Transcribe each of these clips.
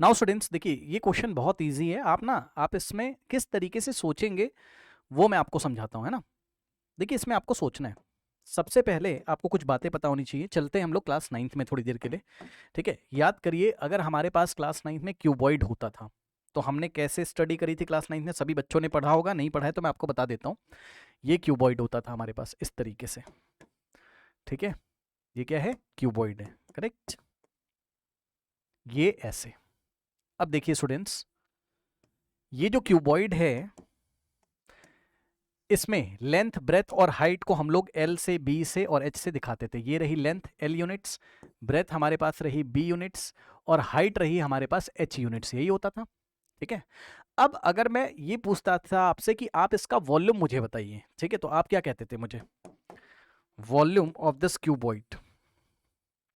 Now students देखिए, ये question बहुत इजी है। आप इसमें किस तरीके से सोचेंगे वो मैं आपको समझाता हूँ, है ना। देखिए, इसमें आपको सोचना है। सबसे पहले आपको कुछ बातें पता होनी चाहिए। चलते हैं हम लोग क्लास 9th में थोड़ी देर के लिए। ठीक है, याद करिए, अगर हमारे पास क्लास 9th में क्यूबॉइड होता था तो हमने कैसे स्टडी करी थी क्लास 9th में। सभी बच्चों ने पढ़ा होगा, नहीं पढ़ा है तो मैं आपको बता देता हूँ। ये क्यूबॉइड होता था हमारे पास इस तरीके से। ठीक है, ये क्या है? क्यूबॉइड है, करेक्ट। ये ऐसे। अब देखिए स्टूडेंट्स, ये जो क्यूबॉइड है इसमें लेंथ, ब्रेथ और हाइट को हम लोग एल से, बी से और एच से दिखाते थे। ये रही लेंथ एल यूनिट्स, ब्रेथ हमारे पास रही बी यूनिट्स और हाइट रही हमारे पास एच यूनिट्स। यही होता था। ठीक है, अब अगर मैं ये पूछता था आपसे कि आप इसका वॉल्यूम मुझे बताइए, ठीक है, तो आप क्या कहते थे मुझे? वॉल्यूम ऑफ दिस क्यूबॉइड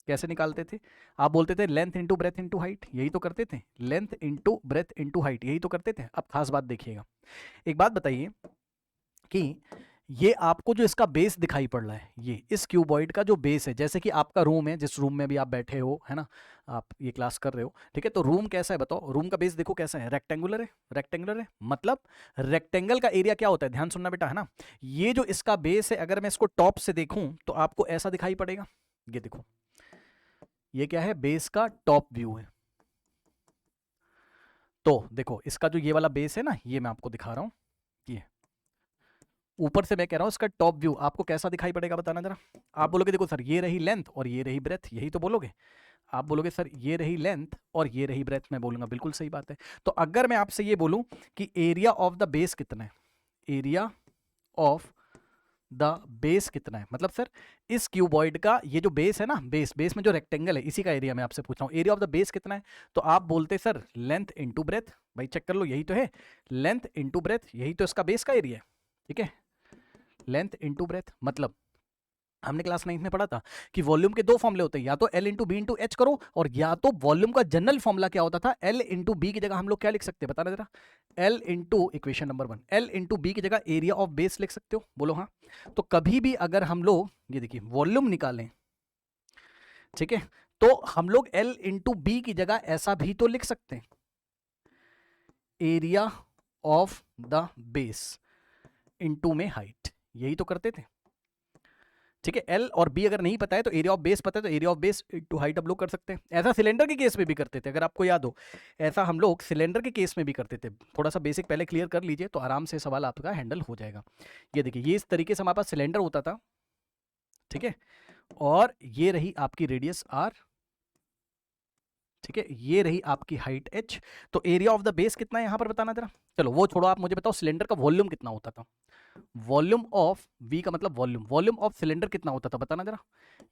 कैसे निकालते थे? आप बोलते थे length into breadth into height. यही तो करते थे, length into breadth into height, यही तो करते थे। अब खास बात देखिएगा, एक बात बताइए कि ये आपको जो इसका बेस दिखाई पड़ रहा है, ये इस क्यूबॉइड का जो बेस है, जैसे कि आपका रूम है, जिस रूम में भी आप बैठे हो, है ना, आप ये क्लास कर रहे हो, ठीक है, तो रूम कैसा है बताओ? रूम का बेस देखो कैसा है, रेक्टेंगुलर है। रेक्टेंगुलर है मतलब रेक्टेंगल का एरिया क्या होता है? ध्यान सुनना बेटा, है ना। ये जो इसका बेस है, अगर मैं इसको टॉप से देखूं तो आपको ऐसा दिखाई पड़ेगा। ये देखो, ये क्या है? बेस का टॉप व्यू है। तो देखो, इसका जो ये वाला बेस है ना, ये मैं आपको दिखा रहा हूं। ये ऊपर से मैं कह रहा हूं, इसका टॉप व्यू आपको कैसा दिखाई पड़ेगा बताना जरा। आप बोलोगे देखो सर, ये रही लेंथ और ये रही ब्रेथ, यही तो बोलोगे। आप बोलोगे सर ये रही लेंथ और ये रही ब्रेथ, मैं बोलूंगा बिल्कुल सही बात है। तो अगर मैं आपसे ये बोलूं कि एरिया ऑफ द बेस कितना है, एरिया ऑफ द बेस कितना है, मतलब सर इस क्यूबॉइड का ये जो बेस है ना, बेस बेस में जो रेक्टेंगल है, इसी का एरिया मैं आपसे पूछ रहा हूँ, एरिया ऑफ द बेस कितना है? तो आप बोलते सर लेंथ इंटू ब्रेथ। भाई चेक कर लो, यही तो है, लेंथ इंटू ब्रेथ, यही तो इसका बेस का एरिया है। ठीक है, लेंथ इंटू ब्रेथ मतलब हमने क्लास 9th में पढ़ा था कि वॉल्यूम के दो फॉर्मूले होते हैं, या तो L into B into H करो, और या तो वॉल्यूम का जनरल फॉर्मूला क्या होता था, एल इंटू बी की जगह हम लोग क्या लिख सकते हैं बताना जरा। L into equation number 1, L into B की जगह एरिया ऑफ बेस लिख सकते हो, बोलो हाँ। तो कभी भी अगर हम लोग ये देखिए वॉल्यूम निकालें, ठीक है, तो हम लोग एल इंटू बी की जगह ऐसा भी तो लिख सकते हैं, area of the base into में हाइट, यही तो करते थे। ठीक है, एल और बी अगर नहीं पता है तो एरिया ऑफ बेस पता है, तो area of base to height हम लोग कर सकते हैं। ऐसा सिलेंडर के केस में भी करते थे, अगर आपको याद हो, ऐसा हम लोग सिलेंडर के केस में भी करते थे। थोड़ा सा बेसिक पहले क्लियर कर लीजिए तो आराम से सवाल आपका हैंडल हो जाएगा। ये देखिए, ये इस तरीके से हमारे पास सिलेंडर होता था, ठीक है, और ये रही आपकी रेडियस आर, ठीक है, ये रही आपकी हाइट एच। तो एरिया ऑफ द बेस कितना है यहां पर बताना जरा। चलो वो छोड़ो, आप मुझे बताओ सिलेंडर का वॉल्यूम कितना होता था। वॉल्यूम ऑफ वी का मतलब वॉल्यूम, वॉल्यूम ऑफ सिलेंडर कितना होता था बताना जरा।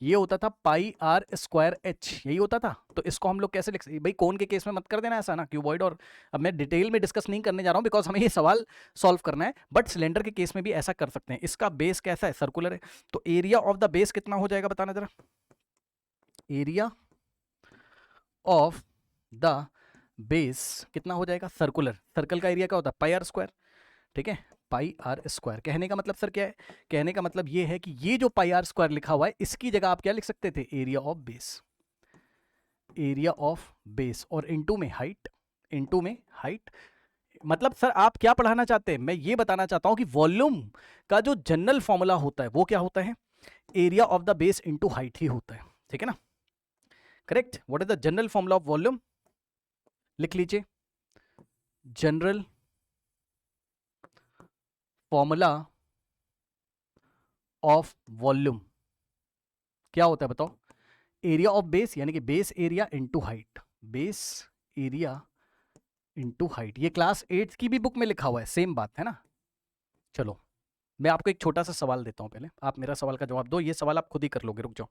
ये होता था पाई आर स्क्वायर एच, यही होता था। तो इसको हम लोग कैसे लिख सकते? भाई कोन के केस में मत कर देना ऐसा ना, क्यूबॉइड। और अब मैं डिटेल में डिस्कस नहीं करने जा रहा हूं बिकॉज हमें ये सवाल सॉल्व करना है, बट सिलेंडर के केस में भी ऐसा कर सकते हैं। इसका बेस कैसा है? सर्कुलर है। तो एरिया ऑफ द बेस कितना हो जाएगा बताना जरा। एरिया ऑफ द बेस कितना हो जाएगा? सर्कुलर, सर्कल का एरिया क्या होता है? पाई आर स्क्वायर। ठीक है, पाई आर स्क्वायर। कहने का मतलब सर क्या है? कहने का मतलब ये है कि ये जो पाई आर स्क्वायर लिखा हुआ है, इसकी जगह आप क्या लिख सकते थे? Area of base, area of base, और इनटू में हाइट, इनटू में हाइट। मतलब सर आप क्या पढ़ाना चाहते हैं? मैं ये बताना चाहता हूं कि वॉल्यूम का जो जनरल फॉर्मूला होता है वो क्या होता है? Area of the base into height ही होता है। ठीक है ना, correct. What is the general formula of volume? लिख लीजिए, जनरल फॉर्मूला ऑफ वॉल्यूम क्या होता है बताओ? एरिया ऑफ बेस यानी कि base area into height, base area into height. ये क्लास 8 की भी बुक में लिखा हुआ है, सेम बात है ना। चलो मैं आपको एक छोटा सा सवाल देता हूं, पहले आप मेरा सवाल का जवाब दो। ये सवाल आप खुद ही कर लोगे, रुक जाओ।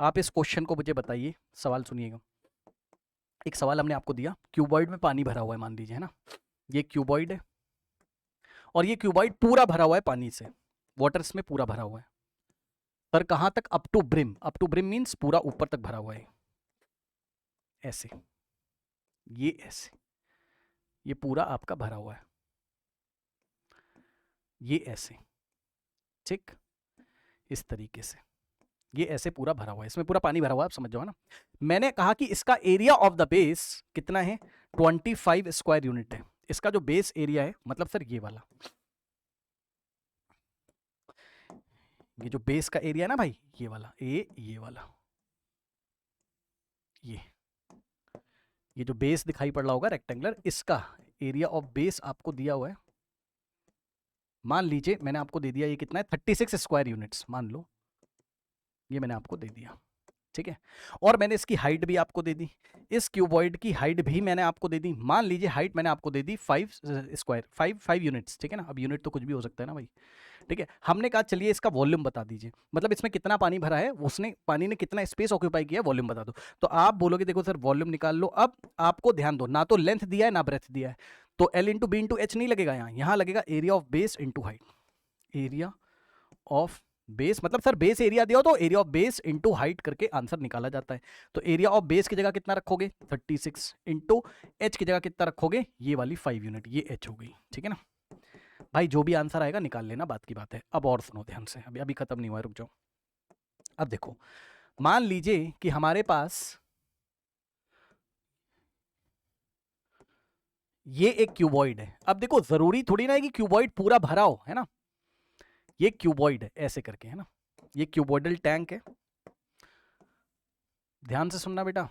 आप इस क्वेश्चन को मुझे बताइए, सवाल सुनिएगा। एक सवाल हमने आपको दिया, क्यूबॉइड में पानी भरा हुआ है मान लीजिए, है ना। ये क्यूबॉइड है और ये क्यूबॉइड पूरा भरा हुआ है पानी से, वाटर्स में पूरा भरा हुआ है। पर कहां तक? Up to brim, up to brim means पूरा ऊपर तक भरा हुआ है। ऐसे, ये ऐसे, ये पूरा आपका भरा हुआ है, ये ऐसे, ठीक, इस तरीके से। ये ऐसे पूरा भरा हुआ है, इसमें पूरा पानी भरा हुआ है, आप समझ जाओ ना। मैंने कहा कि इसका एरिया ऑफ द बेस कितना है, 25 स्क्वायर यूनिट है। इसका जो बेस एरिया है, मतलब सर ये वाला, ये जो बेस का एरिया है ना भाई, ये वाला, ये वाला, ये जो बेस दिखाई पड़ रहा होगा रेक्टेंगुलर, इसका एरिया ऑफ बेस आपको दिया हुआ है, मान लीजिए मैंने आपको दे दिया, ये कितना है, 36 स्क्वायर यूनिट्स मान लो, ये मैंने आपको दे दिया, ठीक है। और मैंने इसकी हाइट भी आपको दे दी, इस क्यूबॉइड की हाइट भी मैंने आपको दे दी, मान लीजिए हाइट मैंने आपको दे दी 5 यूनिट्स, ठीक है ना। अब यूनिट तो कुछ भी हो सकता है ना भाई, ठीक है। हमने कहा चलिए इसका वॉल्यूम बता दीजिए, मतलब इसमें कितना पानी भरा है, उसने पानी ने कितना स्पेस ऑक्यूपाई किया, वॉल्यूम बता दो। तो आप बोलोगे देखो सर वॉल्यूम निकाल लो। अब आपको ध्यान दो, ना तो लेंथ दिया है ना ब्रेथ दिया है, तो L into B into H नहीं लगेगा, यहाँ लगेगा area of base into height. Area of base मतलब सर बेस एरिया दिया हो तो area of base into height करके आंसर निकाला जाता है। तो एरिया ऑफ बेस की जगह कितना रखोगे, 36, इंटू एच की जगह कितना रखोगे, ये वाली 5 यूनिट, ये एच हो गई, ठीक है ना भाई। जो भी आंसर आएगा निकाल लेना, बात की बात है। अब और सुनो ध्यान से, अभी खत्म नहीं हुआ है, रुक जाओ। अब देखो, मान लीजिए कि हमारे पास ये एक क्यूबॉइड है। अब देखो जरूरी थोड़ी ना है कि क्यूबॉइड पूरा भरा हो, है ना। ये क्यूबॉइड है ऐसे करके, है ना, ये क्यूबॉइडल टैंक है। ध्यान से सुनना बेटा,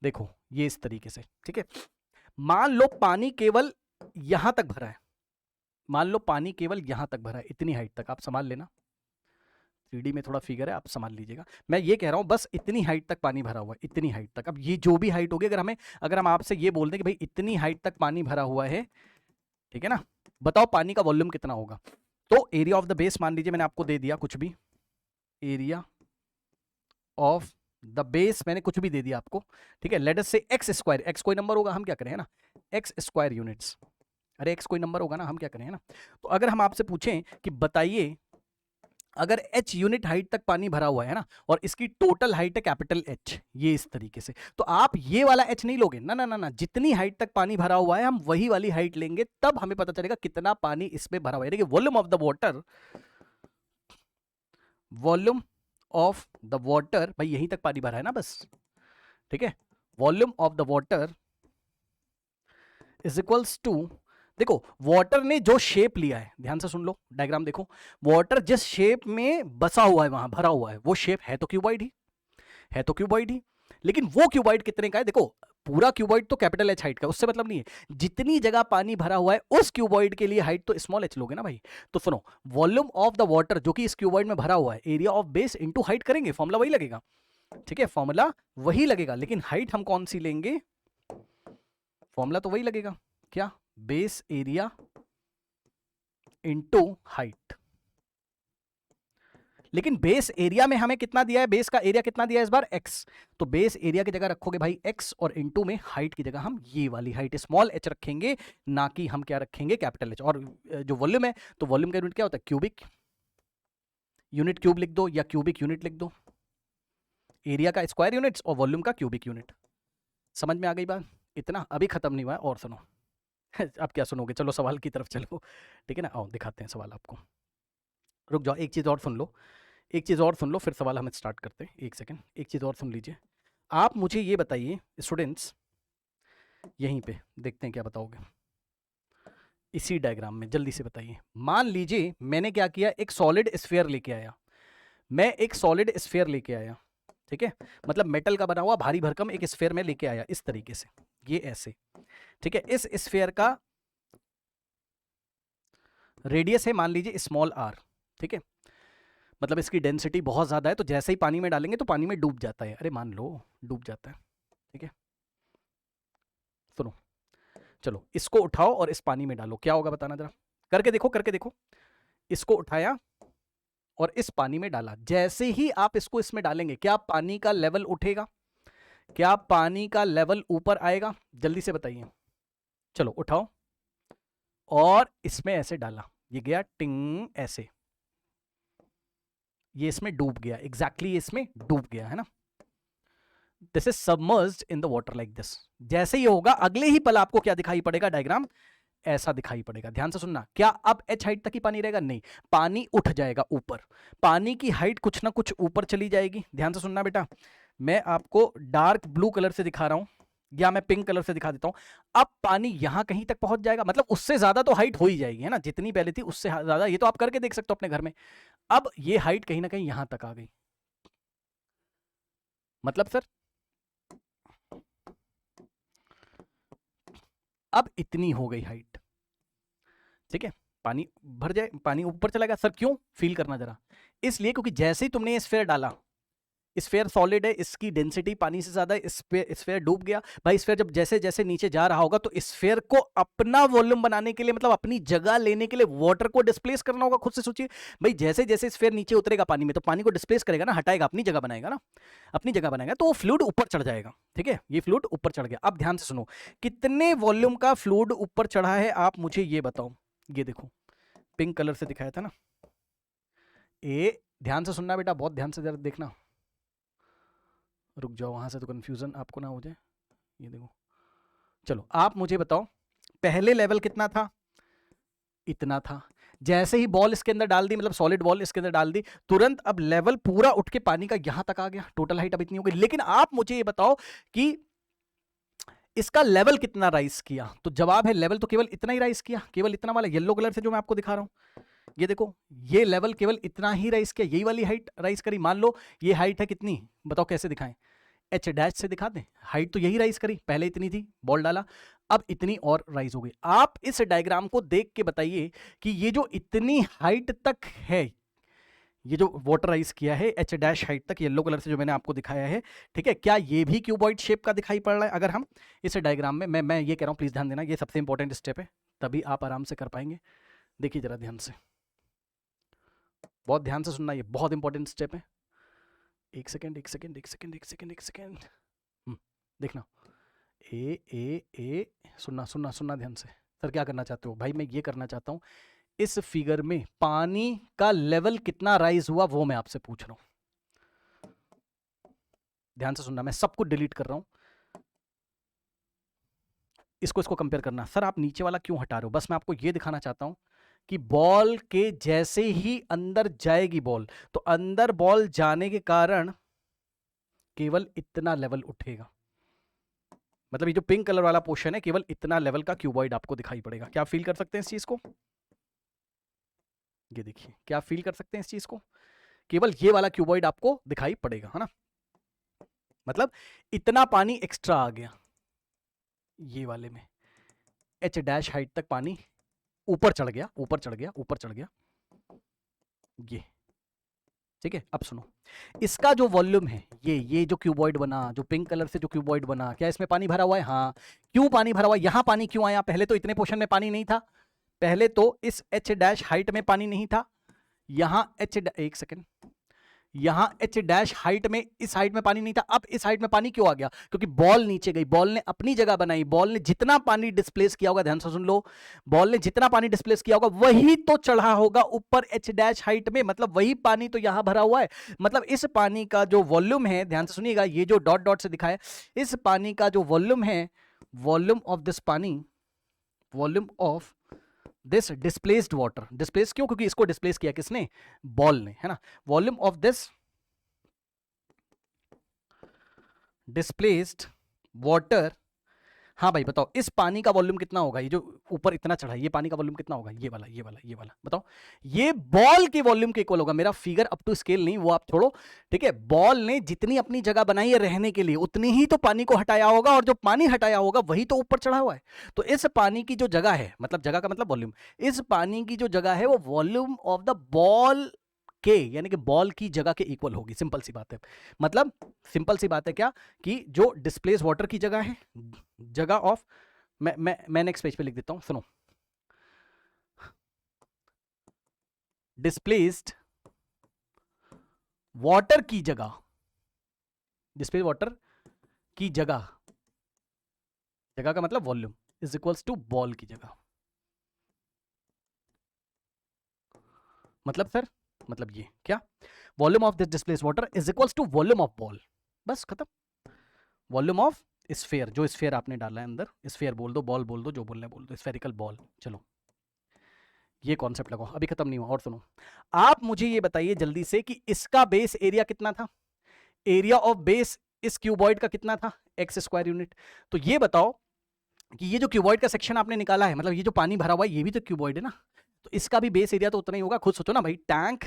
देखो ये इस तरीके से, ठीक है। मान लो पानी केवल यहां तक भरा है, मान लो पानी केवल यहां तक भरा है, इतनी हाइट तक, आप संभाल लेना, 3D में थोड़ा फिगर है, आप संभाल लीजिएगा। मैं ये कह रहा हूं बस इतनी हाइट तक पानी भरा हुआ है, इतनी हाइट तक। अब ये जो भी हाइट होगी, अगर हम आपसे ये बोल दें कि भाई इतनी हाइट तक पानी भरा हुआ है, ठीक है ना, बताओ पानी का वॉल्यूम कितना होगा। तो एरिया ऑफ द बेस मान लीजिए मैंने आपको दे दिया कुछ भी, एरिया ऑफ द बेस मैंने कुछ भी दे दिया आपको, ठीक है। लेट अस से एक्स स्क्वायर, एक्स कोई नंबर होगा, हम क्या करें, है ना, एक्स स्क्वायर यूनिट्स, अरे एक्स कोई नंबर होगा ना, हम क्या करें, है ना। तो अगर हम आपसे पूछें कि बताइए अगर h यूनिट हाइट तक पानी भरा हुआ है ना, और इसकी टोटल हाइट है कैपिटल H, ये इस तरीके से, तो आप ये वाला h नहीं लोगे ना, ना ना ना, जितनी हाइट तक पानी भरा हुआ है हम वही वाली हाइट लेंगे, तब हमें पता चलेगा कितना पानी इसमें भरा हुआ है। देखिए volume of the water, volume of the water, भाई यहीं तक पानी भरा है ना बस, ठीक है। Volume of the water is equals to, देखो वाटर ने जो शेप लिया है, ध्यान से सुन लो, डायग्राम देखो, वाटर जिस शेप में बसा हुआ है, वहां भरा हुआ है, वो शेप है तो क्यूबॉइड ही, है तो क्यूबॉइड ही। लेकिन वो क्यूबॉइड कितने का है, देखो पूरा क्यूबॉइड तो कैपिटल H हाइट का, उससे मतलब नहीं है, जितनी जगह पानी भरा हुआ है उस क्यूबॉइड के लिए हाइट तो स्मॉल h लोगे ना भाई। तो सुनो, वॉल्यूम ऑफ द वाटर जो कि इस क्यूबॉइड में भरा हुआ है, area of base into height करेंगे, फॉर्मूला वही लगेगा, ठीक है, फॉर्मूला वही लगेगा, लेकिन हाइट हम कौन सी लेंगे, फॉर्मूला तो वही लगेगा, क्या, बेस एरिया इंटू हाइट। लेकिन बेस एरिया में हमें कितना दिया है, बेस का एरिया कितना दिया है इस बार, x, तो बेस एरिया की जगह रखोगे भाई x, और इंटू में हाइट की जगह हम ये वाली हाइट स्मॉल h रखेंगे, ना कि हम क्या रखेंगे, कैपिटल H। और जो वॉल्यूम है, तो वॉल्यूम का यूनिट क्या होता है, क्यूबिक, यूनिट क्यूब लिख दो या क्यूबिक यूनिट लिख दो, एरिया का स्क्वायर यूनिट्स और वॉल्यूम का क्यूबिक यूनिट। समझ में आ गई बात, इतना अभी खत्म नहीं हुआ है, और सुनो अब क्या सुनोगे, चलो सवाल की तरफ चलो, ठीक है ना, आओ दिखाते हैं सवाल आपको। रुक जाओ, एक चीज़ और सुन लो, एक चीज़ और सुन लो, फिर सवाल हम स्टार्ट करते हैं। एक सेकंड, एक चीज़ और सुन लीजिए। आप मुझे ये बताइए स्टूडेंट्स, यहीं पे देखते हैं क्या बताओगे, इसी डायग्राम में जल्दी से बताइए। मान लीजिए मैंने क्या किया, एक सॉलिड स्फीयर लेके आया, मैं एक सॉलिड स्फीयर लेके आया, ठीक है, मतलब मेटल का बना हुआ भारी भरकम एक स्फीयर में लेके आया, इस तरीके से, ये ऐसे, ठीक है। इस स्फीयर का रेडियस है मान लीजिए स्मॉल r, ठीक है, मतलब इसकी डेंसिटी बहुत ज़्यादा है, तो जैसे ही पानी में डालेंगे तो पानी में डूब जाता है, अरे मान लो डूब जाता है, ठीक है। सुनो, चलो इसको उठाओ और इस पानी में डालो, क्या होगा बताना जरा, करके देखो, करके देखो। इसको उठाया और इस पानी में डाला, जैसे ही आप इसको इसमें डालेंगे, क्या पानी का लेवल उठेगा, क्या पानी का लेवल ऊपर आएगा, जल्दी से बताइए। चलो उठाओ और इसमें ऐसे डाला, ये गया टिंग ऐसे, ये इसमें डूब गया, एग्जैक्टली इसमें डूब गया, है ना। This is submerged in the water like this. जैसे ही होगा अगले ही पल आपको क्या दिखाई पड़ेगा, डायग्राम ऐसा दिखाई पड़ेगा। ध्यान से सुनना, क्या अब h हाइट तक ही पानी रहेगा? नहीं, पानी उठ जाएगा ऊपर, पानी की हाइट कुछ ना कुछ ऊपर चली जाएगी। ध्यान से सुनना बेटा, मैं आपको डार्क ब्लू कलर से दिखा रहा हूं या मैं पिंक कलर से दिखा देता हूं। अब पानी यहां कहीं तक पहुंच जाएगा, मतलब उससे ज्यादा तो हाइट हो ही जाएगी, है ना, जितनी पहले थी उससे ज्यादा। ये तो आप करके देख सकते हो अपने घर में। अब ये हाइट कहीं ना कहीं यहां तक आ गई, मतलब सर अब इतनी हो गई हाइट, ठीक है, पानी भर जाए, पानी ऊपर चला गया। सर क्यों? फील करना जरा, इसलिए क्योंकि जैसे ही तुमने ये स्फेयर डाला, स्फेयर सॉलिड है, इसकी डेंसिटी पानी से ज्यादा है, स्फेयर डूब गया भाई। स्फेयर जब जैसे जैसे नीचे जा रहा होगा तो स्फेयर को अपना वॉल्यूम बनाने के लिए, मतलब अपनी जगह लेने के लिए वाटर को डिस्प्लेस करना होगा। खुद से सोचिए भाई, जैसे जैसे स्फेयर नीचे उतरेगा पानी में तो पानी को डिस्प्लेस करेगा ना, हटाएगा, अपनी जगह बनाएगा ना, अपनी जगह बनाएगा, तो वो फ्लूइड ऊपर चढ़ जाएगा। ठीक है, ये फ्लूइड ऊपर चढ़ गया। अब ध्यान से सुनो, कितने वॉल्यूम का फ्लूइड ऊपर चढ़ा है आप मुझे ये बताओ। ये देखो पिंक कलर से दिखाया था ना, ध्यान से सुनना बेटा, बहुत ध्यान से जरा देखना, रुक जाओ वहां से तो कंफ्यूजन आपको ना हो जाए। ये देखो, चलो आप मुझे बताओ, पहले लेवल कितना था? इतना था। जैसे ही बॉल इसके अंदर डाल दी, मतलब सॉलिड बॉल इसके अंदर डाल दी, तुरंत अब लेवल पूरा उठ के पानी का यहां तक आ गया, टोटल हाइट अब इतनी हो गई। लेकिन आप मुझे ये बताओ कि इसका लेवल कितना राइज किया? तो जवाब है लेवल तो केवल इतना ही राइज किया, केवल इतना वाला येलो कलर से जो मैं आपको दिखा रहा हूं, ये देखो, ये लेवल केवल इतना ही राइज किया, यही वाली हाइट राइज करी। मान लो ये हाइट है कितनी, बताओ कैसे दिखाएं? एच डैश से दिखा दें। हाइट तो यही राइज करी, पहले इतनी थी, बॉल डाला, अब इतनी और राइज हो गई। आप इस डायग्राम को देख के बताइए कि ये जो इतनी हाइट तक है, ये जो वाटर राइज किया है एच डैश हाइट तक, येलो कलर से जो मैंने आपको दिखाया है, ठीक है, क्या ये भी क्यूबॉइड शेप का दिखाई पड़ रहा है? अगर हम इस डायग्राम में, मैं ये कह रहा हूं, प्लीज ध्यान देना, ये सबसे इंपॉर्टेंट स्टेप है, तभी आप आराम से कर पाएंगे। देखिए जरा ध्यान से, बहुत ध्यान से सुनना, ये बहुत इंपॉर्टेंट स्टेप है। एक सेकेंड, एक सेकेंड, एक सेकेंड, एक सेकेंड, एक सेकेंड, देखना, ए सुनना सुनना सुनना ध्यान से। सर क्या करना चाहते हो? भाई मैं ये करना चाहता हूं, इस फिगर में पानी का लेवल कितना राइज हुआ वो मैं आपसे पूछ रहा हूं। ध्यान से सुनना, मैं सब कुछ डिलीट कर रहा हूं, इसको कंपेयर करना। सर आप नीचे वाला क्यों हटा रहे हो? बस मैं आपको ये दिखाना चाहता हूं कि बॉल के जैसे ही अंदर जाएगी बॉल, तो अंदर बॉल जाने के कारण केवल इतना लेवल उठेगा, मतलब ये जो पिंक कलर वाला पोर्शन है, केवल इतना लेवल का क्यूबॉइड आपको दिखाई पड़ेगा। क्या आप फील कर सकते हैं इस चीज को? ये देखिए, क्या आप फील कर सकते हैं इस चीज को? केवल ये वाला क्यूबॉइड आपको दिखाई पड़ेगा, है ना, मतलब इतना पानी एक्स्ट्रा आ गया ये वाले में, एच डैश हाइट तक पानी ऊपर चढ़ गया, ऊपर चढ़ गया, ऊपर चढ़ गया, ये ठीक है। अब सुनो, इसका जो वॉल्यूम है, ये जो क्यूबॉइड बना, जो पिंक कलर से जो क्यूबॉइड बना, क्या इसमें पानी भरा हुआ है? हाँ। क्यों पानी भरा हुआ है? यहां पानी क्यों आया? पहले तो इतने पोर्शन में पानी नहीं था, पहले तो इस एच डैश हाइट में पानी नहीं था, यहां एक सेकेंड, यहां एच डैश हाइट में, इस हाइट में पानी नहीं था, अब इस हाइट में पानी क्यों आ गया? क्योंकि बॉल नीचे गई, बॉल ने अपनी जगह बनाई, बॉल ने जितना पानी डिस्प्लेस किया होगा, ध्यान से सुन लो, बॉल ने जितना पानी डिस्प्लेस किया होगा वही तो चढ़ा होगा ऊपर एच डैश हाइट में, मतलब वही पानी तो यहां भरा हुआ है। मतलब इस पानी का जो वॉल्यूम है, ध्यान से सुनिएगा, ये जो डॉट डॉट से दिखा है, इस पानी का जो वॉल्यूम है, वॉल्यूम ऑफ दिस पानी, volume of this displaced water, displace क्यों? क्योंकि इसको डिस्प्लेस किया किसने? बॉल ने, है ना। Volume of this displaced water, हाँ भाई बताओ, इस पानी का वॉल्यूम कितना होगा? ये जो ऊपर इतना चढ़ा है, ये पानी का वॉल्यूम कितना होगा? ये वाला, ये वाला, ये वाला, बताओ। ये बॉल के वॉल्यूम के इक्वल होगा। मेरा फिगर अप टू स्केल नहीं, वो आप छोड़ो, ठीक है। बॉल ने जितनी अपनी जगह बनाई है रहने के लिए, उतनी ही तो पानी को हटाया होगा, और जो पानी हटाया होगा वही तो ऊपर चढ़ा हुआ है। तो इस पानी की जो जगह है, मतलब जगह का मतलब वॉल्यूम, इस पानी की जो जगह है वो वॉल्यूम ऑफ द बॉल के, यानी कि बॉल की जगह के इक्वल होगी। सिंपल सी बात है, मतलब सिंपल सी बात है क्या, कि जो डिस्प्लेस वाटर की जगह है, जगह ऑफ, मैं नेक्स्ट पेज पे लिख देता हूं, सुनो, डिस्प्लेस्ड वाटर की जगह, डिस्प्लेस वाटर की जगह, जगह का मतलब volume, is equals to ball की जगह। मतलब सर, मतलब ये क्या, volume of this displaced water is equals to volume of ball, बस खत्म। वॉल्यूम ऑफ स्फेयर, जो स्फेयर आपने डाला है अंदर, स्फेयर बोल दो, बॉल बोल दो, जो बोलना है बोल दो, स्फेरिकल बॉल। चलो ये कॉन्सेप्ट लगाओ, अभी खत्म नहीं हुआ, और सुनो। आप मुझे ये बताइए जल्दी से कि इसका बेस एरिया कितना था? एरिया ऑफ बेस इस क्यूबॉइड का कितना था? X square unit. तो ये बताओ कि ये जो क्यूबॉइड का सेक्शन आपने निकाला है, मतलब ये जो पानी भरा हुआ है, ये भी तो क्यूबॉइड है ना, तो इसका भी बेस एरिया तो उतना ही होगा। खुद सोचो ना भाई, टैंक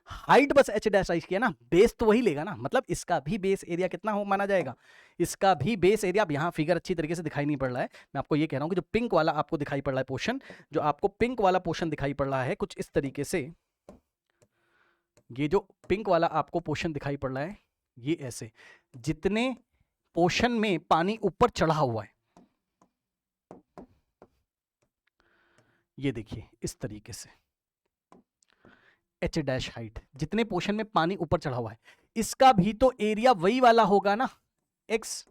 हाइट बस एच डैश आइस किया ना, बेस तो वही लेगा ना, मतलब इसका भी बेस एरिया कितना हो माना जाएगा? इसका भी बेस एरिया, अब यहाँ फिगर अच्छी तरीके से दिखाई नहीं पड़ रहा है, मैं आपको ये कह रहा हूँ कि जो पिंक वाला आपको दिखाई पड़ रहा है पोर्शन, जो आपको पिंक वाला पोर्शन दिखाई पड़ रहा है कुछ इस तरीके से, ये जो पिंक वाला आपको पोर्शन दिखाई पड़ रहा है, ये ऐसे जितने पोर्शन में पानी ऊपर चढ़ा हुआ है, ये देखिए इस तरीके से एच डैश हाइट, जितने पोर्शन में पानी ऊपर चढ़ा हुआ है, इसका भी तो एरिया वही वाला होगा ना, एक्स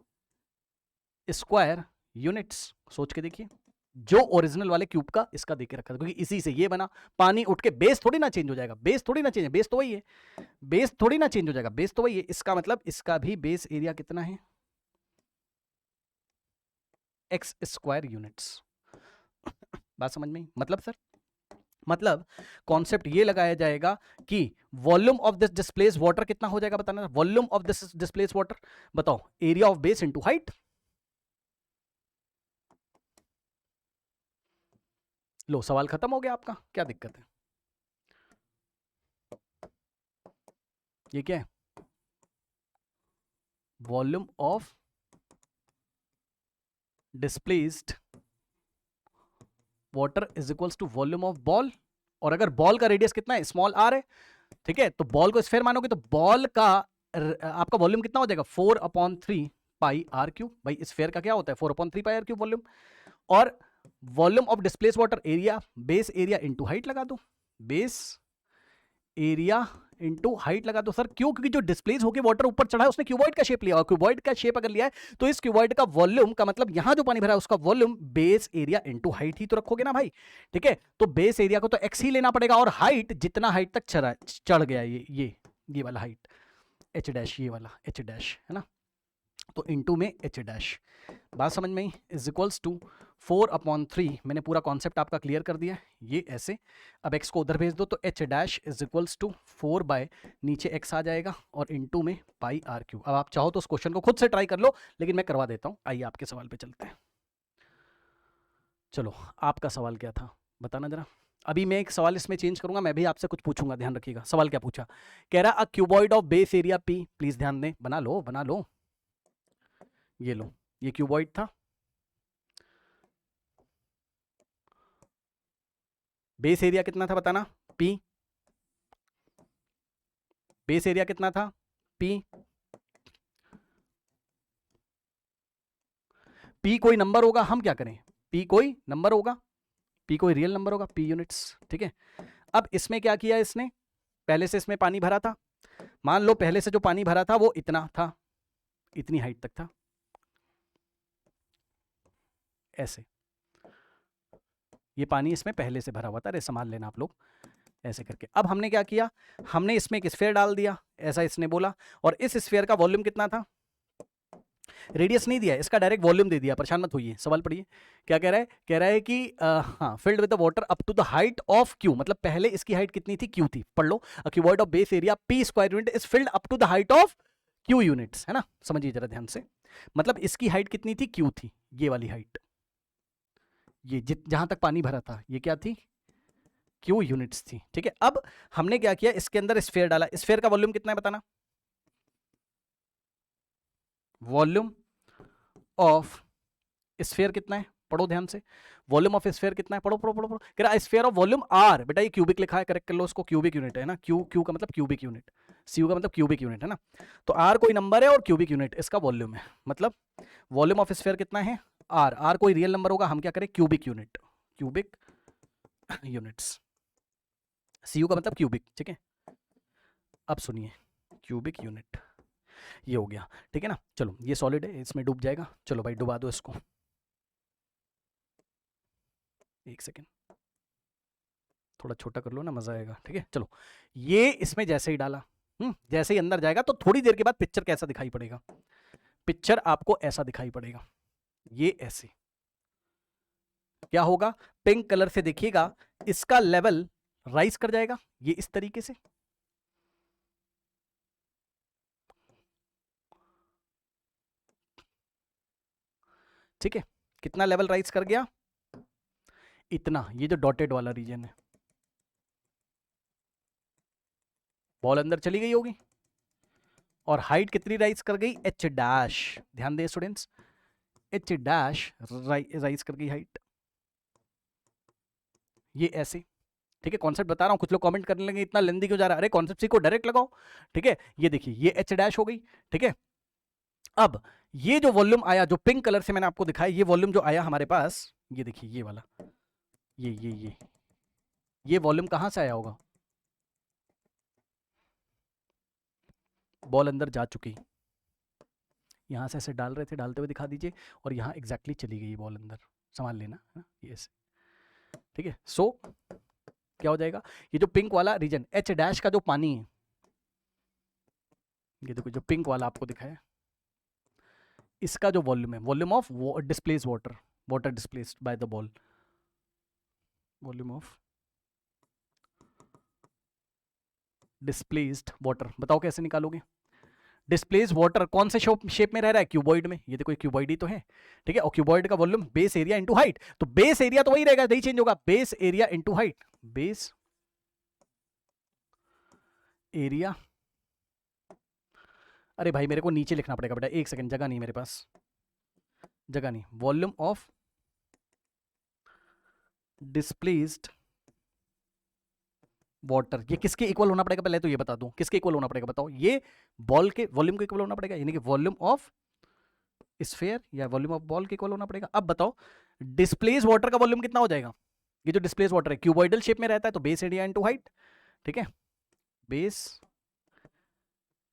स्क्वायर यूनिट्स। सोच के देखिए, जो ओरिजिनल वाले क्यूब का इसका देके रखा था, क्योंकि इसी से ये बना। पानी उठ के बेस थोड़ी ना चेंज हो जाएगा, बेस थोड़ी ना चेंज है, बेस तो वही है, बेस थोड़ी ना चेंज हो जाएगा, बेस तो वही है। इसका मतलब इसका भी बेस एरिया कितना है? X square units. बात समझ में? मतलब सर, मतलब कॉन्सेप्ट ये लगाया जाएगा कि volume of this displace water कितना हो जाएगा, बताना। Volume of this displace water, बताओ, area of base into height. लो सवाल खत्म हो गया आपका, क्या दिक्कत है? ये क्या है? Volume of displaced water is equals to volume of ball, और अगर बॉल का रेडियस कितना है, स्मॉल आर है, ठीक है, तो बॉल को स्फीयर मानोगे तो बॉल का आपका वॉल्यूम कितना हो जाएगा? 4/3 पाई आर क्यूब। भाई स्फीयर का क्या होता है? 4/3 पाई आर क्यूब वॉल्यूम। और volume of displace water area, base area into height लगा दो, बेस एरिया इंटू हाइट लगा दो। सर क्यों? क्योंकि जो डिस्प्लेस होकर वाटर ऊपर चढ़ा है उसने क्यूबॉइड का शेप लिया, और क्यूबॉइड का शेप अगर लिया है तो इस क्यूबॉइड का वॉल्यूम का मतलब यहां जो पानी भरा है उसका volume base area into height ही तो रखोगे ना भाई, ठीक है। तो बेस एरिया को तो एक्स ही लेना पड़ेगा, और हाइट जितना हाइट तक चढ़ गया ये वाला हाइट एच डैश, ये वाला एच डैश है ना, तो इंटू में एच डैश। बात समझ में आई? Is equals to 4/3। मैंने पूरा कॉन्सेप्ट आपका क्लियर कर दिया, ये ऐसे। अब x को उधर भेज दो तो H dash is equals to 4 by नीचे x आ जाएगा और इंटू में पाई आर क्यूब। अब आप चाहो तो उस क्वेश्चन को खुद से ट्राई कर लो, लेकिन मैं करवा देता हूं। आइए आपके सवाल पे चलते हैं। चलो आपका सवाल क्या था बताना जरा। अभी मैं एक सवाल इसमें चेंज करूंगा, मैं भी आपसे कुछ पूछूंगा, ध्यान रखिएगा। सवाल क्या पूछा? कह रहा अ cuboid of base area p, please ध्यान दें, बना लो बना लो, ये लो, ये क्यूबॉइड था, बेस एरिया कितना था बताना? P। बेस एरिया कितना था? P। P कोई नंबर होगा, हम क्या करें? P कोई नंबर होगा, P कोई रियल नंबर होगा, P यूनिट्स, ठीक है। अब इसमें क्या किया इसने? पहले से इसमें पानी भरा था, मान लो पहले से जो पानी भरा था वो इतना था, इतनी हाइट तक था, ऐसे। ये पानी इसमें पहले से भरा हुआ था, अरे संभाल लेना आप लोग, ऐसे करके। अब हमने क्या किया? हमने इसमें एक स्फीयर डाल दिया, ऐसा इसने बोला, और इस स्फीयर का वॉल्यूम कितना था? रेडियस नहीं दिया, इसका डायरेक्ट वॉल्यूम दे दिया। परेशान मत होइए, सवाल पढ़िए क्या कह रहा है। कह रहा है कि हाँ, filled with the water up to the height of Q, मतलब पहले इसकी हाइट कितनी थी? क्यू थी। पढ़ लो, a cuboid of base area P square unit is filled up to the height of Q units, है ना। समझिए जरा ध्यान से, मतलब इसकी हाइट कितनी थी? क्यू थी, ये वाली हाइट, ये जहां तक पानी भरा था ये क्या थी? क्यू यूनिट्स थी, ठीक है। अब हमने क्या किया, इसके अंदर स्फीयर डाला। स्फीयर का वॉल्यूम कितना है बताना? वॉल्यूम ऑफ स्फीयर कितना है? पढ़ो ध्यान से, वॉल्यूम ऑफ स्फीयर कितना है? पढ़ो पढ़ो पढ़ो पढ़ो। कह रहा स्फीयर ऑफ वॉल्यूम आर, बेटा ये क्यूबिक लिखा है, करेक्ट कर लो उसको, क्यूबिक यूनिट है ना, क्यू क्यू का मतलब क्यूबिक यूनिट, सीयू का मतलब क्यूबिक यूनिट है ना। तो आर कोई नंबर है और क्यूबिक यूनिट इसका वॉल्यूम है, मतलब वॉल्यूम ऑफ स्फीयर कितना है? आर। आर कोई रियल नंबर होगा, हम क्या करें? Cubic unit, cubic units, CU का मतलब क्यूबिक, ठीक है। अब सुनिए, क्यूबिक यूनिट ये हो गया, ठीक है ना। चलो ये सॉलिड है, इसमें डूब जाएगा, चलो भाई डुबा दो इसको, एक सेकेंड, थोड़ा छोटा कर लो ना, मजा आएगा, ठीक है। चलो ये इसमें जैसे ही डाला, जैसे ही अंदर जाएगा तो थोड़ी देर के बाद पिक्चर कैसा दिखाई पड़ेगा? पिक्चर आपको ऐसा दिखाई पड़ेगा, ये ऐसे क्या होगा, पिंक कलर से देखिएगा इसका लेवल राइज कर जाएगा, ये इस तरीके से, ठीक है। कितना लेवल राइज कर गया, इतना, ये जो डॉटेड वाला रीजन है, बॉल अंदर चली गई होगी, और हाइट कितनी राइज कर गई, एच डैश, ध्यान दें स्टूडेंट्स, एच डैश राइज कर गई हाइट, ये ऐसे, ठीक है। कॉन्सेप्ट बता रहा हूं, कुछ लोग कमेंट करने लगे इतना लेंदी क्यों जा रहा है, अरे कॉन्सेप्ट सीखो, डायरेक्ट लगाओ, ठीक है। ये देखिए ये एच डैश हो गई, ठीक है। अब ये जो वॉल्यूम आया, जो पिंक कलर से मैंने आपको दिखाया, ये वॉल्यूम जो आया हमारे पास, ये देखिए ये वाला, ये वॉल्यूम कहां से आया होगा, बॉल अंदर जा चुकी, यहां से ऐसे डाल रहे थे, डालते हुए दिखा दीजिए, और यहां एग्जैक्टली चली गई बॉल अंदर, संभाल लेना, ये ऐसे, ठीक है। सो क्या हो जाएगा, ये जो पिंक वाला रीजन, एच डैश का जो पानी है, ये देखो जो पिंक वाला आपको दिखाया, इसका जो वॉल्यूम है, volume of displace water, water displaced by the ball, volume of displaced water, बताओ कैसे निकालोगे, डिस्प्लेस वाटर कौन से शेप में रह रहा है, क्यूबॉइड में, ये देखो क्यूबॉइड ही तो है, ठीक है। और क्यूबॉइड का volume base area into height, तो बेस एरिया तो वही रहेगा, नहीं चेंज होगा, base area into height, base area, अरे भाई मेरे को नीचे लिखना पड़ेगा बेटा, एक सेकंड, जगह नहीं मेरे पास, जगह नहीं, वॉल्यूम ऑफ डिस्प्लेस्ड वाटर, ये किसके इक्वल होना पड़ेगा, पहले तो ये बता दूं, किसके इक्वल होना पड़ेगा बताओ, ये बॉल के वॉल्यूम के इक्वल होना पड़ेगा, यानी कि वॉल्यूम ऑफ स्फीयर या वॉल्यूम ऑफ बॉल के इक्वल होना पड़ेगा। अब बताओ डिस्प्लेस वाटर का वॉल्यूम कितना हो जाएगा, ये जो डिस्प्लेस वाटर है क्यूबॉइडल शेप में रहता है, तो बेस एरिया इनटू हाइट, ठीक है, बेस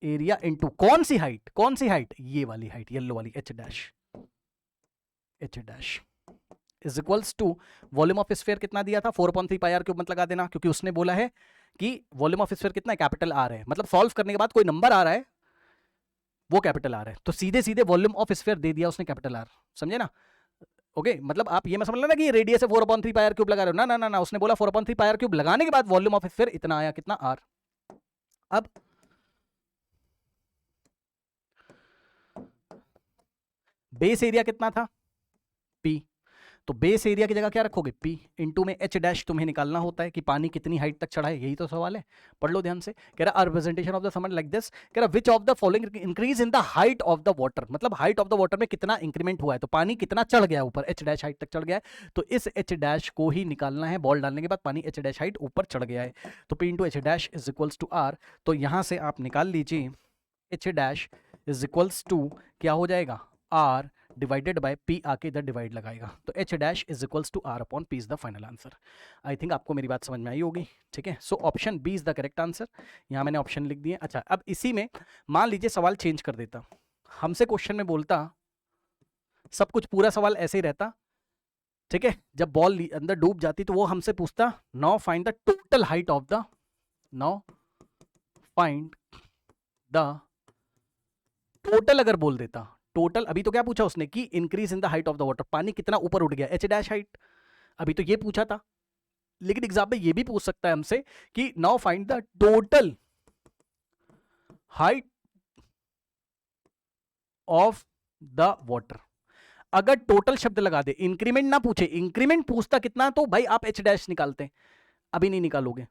एरिया इनटू कौन सी हाइट, कौन सी हाइट, ये वाली हाइट, येलो वाली, H dash, H dash is equals to volume of sphere कितना दिया था, 4/3 पाई आर क्यूब मत लगा देना, क्योंकि उसने बोला है कि वॉल्यूम ऑफ स्फीयर कितना है, कैपिटल आर है, मतलब सॉल्व करने के बाद कोई नंबर आ रहा है वो कैपिटल आर है, तो सीधे सीधे वॉल्यूम ऑफ स्फीयर दे दिया उसने कैपिटल आर, समझे ना, ओके। मतलब आप ये मत समझ लेना कि रेडियस है 4/3 पाई आर क्यूब लगा रहे हो, ना ना ना ना, उसने बोला 4/3 पाई आर क्यूब लगाने के बाद वॉल्यूम ऑफ स्फीयर इतना आया, कितना, आर। अब बेस एरिया कितना था, पी, तो बेस एरिया की जगह क्या रखोगे, पी, इनटू में एच डैश तुम्हें निकालना होता है कि पानी कितनी हाइट तक चढ़ा है, यही तो सवाल है, पढ़ लो ध्यान से। कह रहा representation of the someone like this, कह रहा which of the following increase in the height of the water, मतलब हाइट ऑफ द वाटर में कितना इंक्रीमेंट हुआ है, तो पानी कितना चढ़ गया ऊपर, एच डैश हाइट तक चढ़ गया है, तो इस एच डैश को ही निकालना है, बॉल डालने के बाद पानी एच डैश हाइट ऊपर चढ़ गया है, तो P into H dash is equals to R, तो यहां से आप निकाल लीजिए H dash is equals to क्या हो जाएगा, आर डिवाइडेड बाय पी, आके इधर डिवाइड लगाएगा, तो H dash is equals to R upon P is the final answer. I think आपको मेरी बात समझ में आई होगी, ठीक है। So option B is the correct answer, यहाँ मैंने ऑप्शन लिख दिए। अच्छा अब इसी में मान लीजिए सवाल चेंज कर देता, हमसे क्वेश्चन में बोलता सब कुछ पूरा सवाल ऐसे ही रहता, ठीक है, जब बॉल अंदर डूब जाती तो वो हमसे पूछता now find the total height of the, now find the total, अगर बोल देता टोटल, अभी तो क्या पूछा उसने कि increase in the height of the water, पानी कितना ऊपर उठ गया, एच डैश हाइट, अभी तो ये पूछा था, लेकिन एग्जाम में ये भी पूछ सकता है हमसे कि now find the total height of the water, अगर टोटल शब्द लगा दे, इंक्रीमेंट ना पूछे, इंक्रीमेंट पूछता कितना, तो भाई आप एच डैश निकालते, अभी नहीं निकालोगे,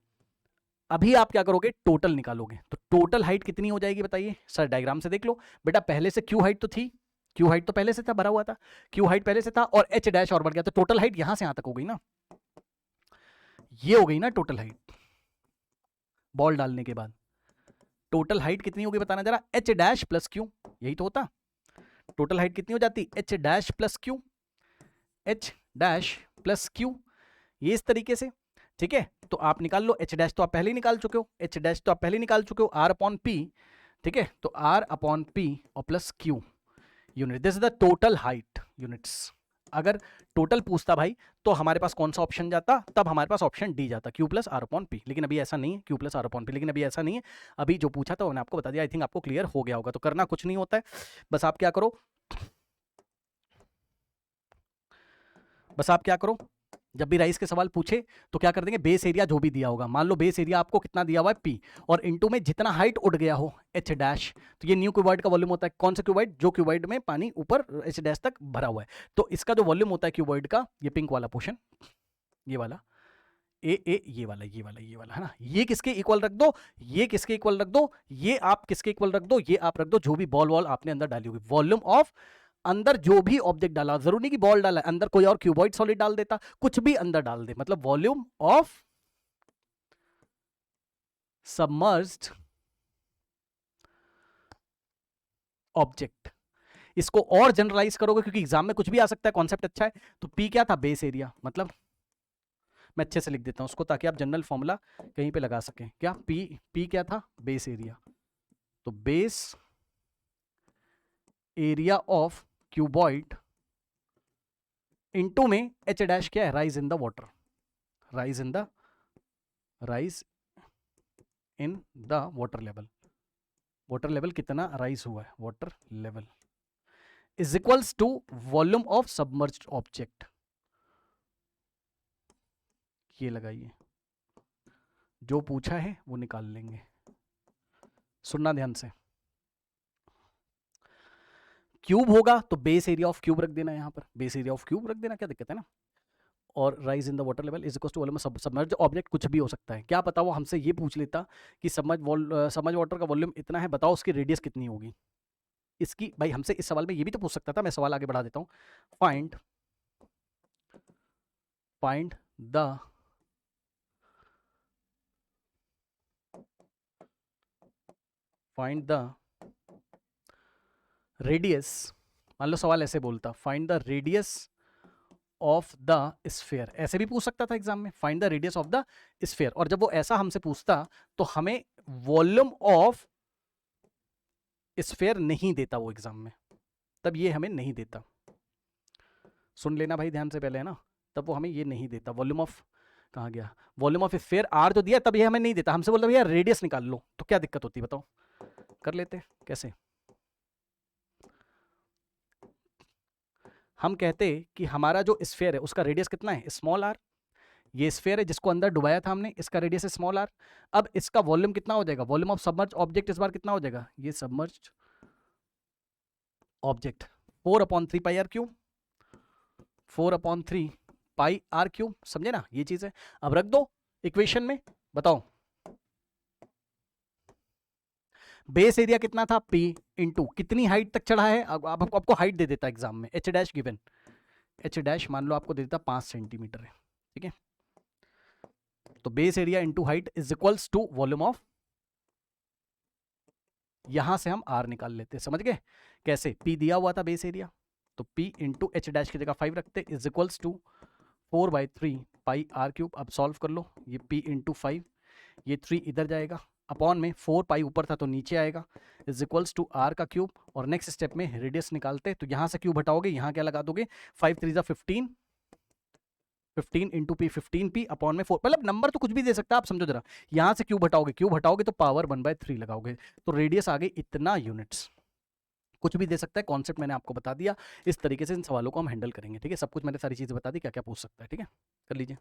अभी आप क्या करोगे, टोटल निकालोगे, तो टोटल हाइट कितनी हो जाएगी बताइए, सर डायग्राम से देख लो बेटा, पहले से क्यू हाइट तो थी, क्यू हाइट तो पहले से था, भरा हुआ था, क्यू हाइट पहले से था, और एच डैश और बढ़ गया, तो टोटल हाइट यहां से यहां तक हो गई ना, ये हो गई ना टोटल हाइट, बॉल डालने के बाद टोटल हाइट कितनी होगी बताना जरा, एच डैश प्लस क्यू, यही तो होता, टोटल हाइट कितनी हो जाती, H dash plus Q, H dash plus Q, ये इस तरीके से, ठीक है। तो आप निकाल लो, एच डैश तो आप पहले ही निकाल चुके हो, एच डैश तो आप पहले ही निकाल चुके हो, आर अपॉन पी, ठीक है, तो आर अपॉन पी और plus Q unit, this is the total height units. अगर टोटल पूछता भाई तो हमारे पास कौन सा ऑप्शन जाता, तब हमारे पास ऑप्शन डी जाता, Q plus R upon P. लेकिन अभी ऐसा नहीं है, Q plus R upon P, लेकिन अभी ऐसा नहीं है। अभी जो पूछा था मैंने आपको बता दिया, आई थिंक आपको क्लियर हो गया होगा। तो करना कुछ नहीं होता है, बस आप क्या करो, बस आप क्या करो, जब भी राइस के सवाल पूछे तो क्या कर देंगे, बेस एरिया जो भी दिया होगा, मान लो बेस एरिया आपको कितना दिया हुआ है पी, और इनटू में जितना हाइट उठ गया हो एच डैश, तो ये न्यू क्यूबॉइड का वॉल्यूम होता है। कौन सा क्यूबॉइड, जो क्यूबॉइड में पानी ऊपर एच डैश तक भरा हुआ है, तो इसका जो वॉल्यूम होता है क्यूबॉइड का, ये पिंक वाला पोर्शन, ये वाला ए ये वाला है ना, ये किसके इक्वल रख दो, ये किसके इक्वल रख दो, ये आप किसके इक्वल रख दो, ये आप रख दो जो भी बॉल वॉल आपने अंदर डाली होगी, वॉल्यूम ऑफ, अंदर जो भी ऑब्जेक्ट डाला, जरूरी नहीं कि बॉल डाला है, अंदर कोई और क्यूबॉइड सॉलिड डाल देता, कुछ भी अंदर डाल दे, मतलब वॉल्यूम ऑफ सबमर्ज्ड ऑब्जेक्ट। इसको और जनरलाइज करोगे क्योंकि एग्जाम में कुछ भी आ सकता है, कॉन्सेप्ट अच्छा है, तो पी क्या था, बेस एरिया, मतलब मैं अच्छे से लिख देता हूं उसको ताकि आप जनरल फॉर्मूला कहीं पे लगा सकें। क्या पी क्या था, बेस एरिया, तो base area of cuboid into में एच डैश क्या है, rise in the water, rise in the water level, water level कितना राइज हुआ है, water level is equals to volume of submerged object. ये लगाइए, जो पूछा है वो निकाल लेंगे, सुनना ध्यान से। क्यूब होगा तो बेस एरिया ऑफ क्यूब रख देना, यहां पर बेस एरिया ऑफ क्यूब रख देना, क्या दिक्कत है ना, और rise in the water level is equal to volume submerged object, कुछ भी हो सकता है। क्या पता वो हमसे ये पूछ लेता कि सबमर्ज्ड वाटर का वॉल्यूम इतना है, बताओ उसकी रेडियस कितनी होगी। इसकी भाई हमसे इस सवाल में ये भी तो पूछ सकता था, मैं सवाल आगे बढ़ा देता हूं, फाइंड द रेडियस, मान लो सवाल ऐसे बोलता, find the radius of the sphere, ऐसे भी पूछ सकता था एग्जाम में, find the radius of the sphere, और जब वो ऐसा हमसे पूछता तो हमें वॉल्यूम ऑफ स्फीयर नहीं देता वो एग्जाम में, तब ये हमें नहीं देता, सुन लेना भाई ध्यान से पहले, है ना, तब वो हमें ये नहीं देता, वॉल्यूम ऑफ, कहाँ गया, वॉल्यूम ऑफ स्फीयर आर जो दिया तब ये हमें नहीं देता, हमसे बोलता भैया रेडियस निकाल लो, तो क्या दिक्कत होती है बताओ, कर लेते कैसे, हम कहते कि हमारा जो स्फीयर है उसका रेडियस कितना है, स्मॉल आर, ये स्फीयर है जिसको अंदर डुबाया था हमने, इसका रेडियस है स्मॉल आर, अब इसका वॉल्यूम कितना हो जाएगा, वॉल्यूम ऑफ सबमर्ज्ड ऑब्जेक्ट इस बार कितना हो जाएगा, ये submerged object 4/3 pi R cube, 4/3 pi R cube, समझे ना, ये चीज है। अब रख दो इक्वेशन में, बताओ बेस एरिया कितना था, P इंटू कितनी हाइट तक चढ़ा है, अब आपको हाइट दे देता एग्जाम में, H dash given, H dash मान लो आपको दे देता 5 सेंटीमीटर है, ठीक है, तो base area into height is equals to volume of, यहां से हम आर निकाल लेते, समझ गए कैसे, P दिया हुआ था बेस एरिया, तो P इंटू एच डैश की जगह 5 रखते, is equals to 4/3 pi R cube, अब सॉल्व कर लो, ये P इंटू 5, ये 3 इधर जाएगा, अपॉन में 4 पाई ऊपर था तो नीचे आएगा, इज इक्वल्स टू आर का क्यूब, और नेक्स्ट स्टेप में रेडियस निकालते, तो यहां से क्यूब हटाओगे, यहां क्या लगा दोगे, 5 3 15, 15 इंटू पी 15p अपॉन में 4, मतलब नंबर तो कुछ भी दे सकता है, आप समझो जरा, यहां से क्यूब हटाओगे तो पावर 1/3 लगाओगे, तो रेडियस आ गई इतना यूनिट्स, कुछ भी दे सकता है, कॉन्सेप्ट मैंने आपको बता दिया, इस तरीके से इन सवालों को हम हैंडल करेंगे, ठीक है, सब कुछ मैंने सारी चीजें बता दी, क्या क्या पूछ सकता है, ठीक है, कर लीजिए।